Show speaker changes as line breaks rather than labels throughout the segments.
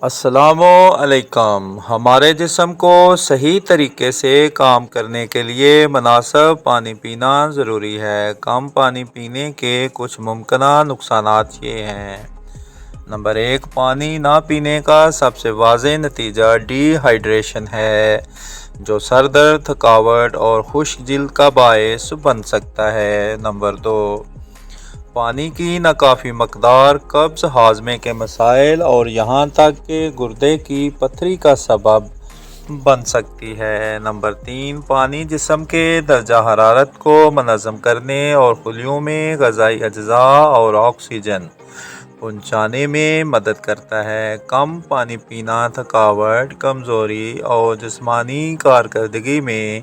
السلام علیکم۔ ہمارے جسم کو صحیح طریقے سے کام کرنے کے لیے مناسب پانی پینا ضروری ہے۔ کم پانی پینے کے کچھ ممکنہ نقصانات یہ ہیں۔ نمبر 1، پانی نہ پینے کا سب سے واضح نتیجہ ڈی ہائیڈریشن ہے، جو سر درد، تھکاوٹ اور خشک جلد کا باعث بن سکتا ہے۔ نمبر 2، پانی کی ناکافی مقدار قبض، ہاضمے کے مسائل اور یہاں تک کہ گردے کی پتھری کا سبب بن سکتی ہے۔ نمبر 3، پانی جسم کے درجہ حرارت کو منظم کرنے اور خلیوں میں غذائی اجزاء اور آکسیجن پہنچانے میں مدد کرتا ہے۔ کم پانی پینا تھکاوٹ، کمزوری اور جسمانی کارکردگی میں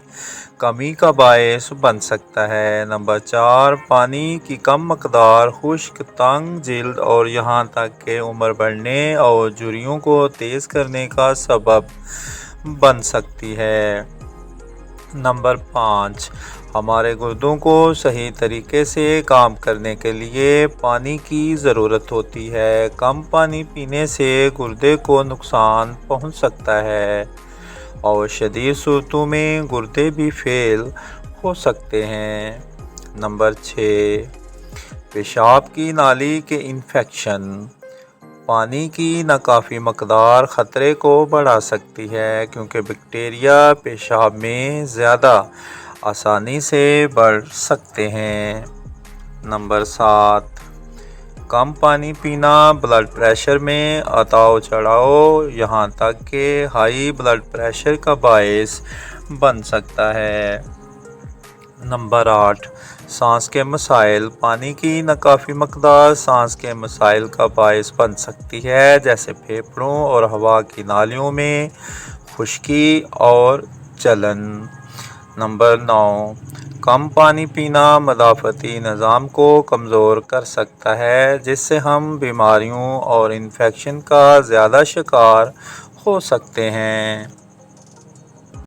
کمی کا باعث بن سکتا ہے۔ نمبر 4، پانی کی کم مقدار خشک، تنگ جلد اور یہاں تک کہ عمر بڑھنے اور جھریوں کو تیز کرنے کا سبب بن سکتی ہے۔ نمبر 5، ہمارے گردوں کو صحیح طریقے سے کام کرنے کے لیے پانی کی ضرورت ہوتی ہے۔ کم پانی پینے سے گردے کو نقصان پہنچ سکتا ہے اور شدید صورتوں میں گردے بھی فیل ہو سکتے ہیں۔ نمبر 6، پیشاب کی نالی کے انفیکشن۔ پانی کی ناکافی مقدار خطرے کو بڑھا سکتی ہے کیونکہ بیکٹیریا پیشاب میں زیادہ آسانی سے بڑھ سکتے ہیں۔ نمبر 7، کم پانی پینا بلڈ پریشر میں اتار چڑھاؤ، یہاں تک کہ ہائی بلڈ پریشر کا باعث بن سکتا ہے۔ نمبر 8، سانس کے مسائل۔ پانی کی ناکافی مقدار سانس کے مسائل کا باعث بن سکتی ہے، جیسے پھیپھڑوں اور ہوا کی نالیوں میں خشکی اور جلن۔ نمبر 9، کم پانی پینا مدافعتی نظام کو کمزور کر سکتا ہے، جس سے ہم بیماریوں اور انفیکشن کا زیادہ شکار ہو سکتے ہیں۔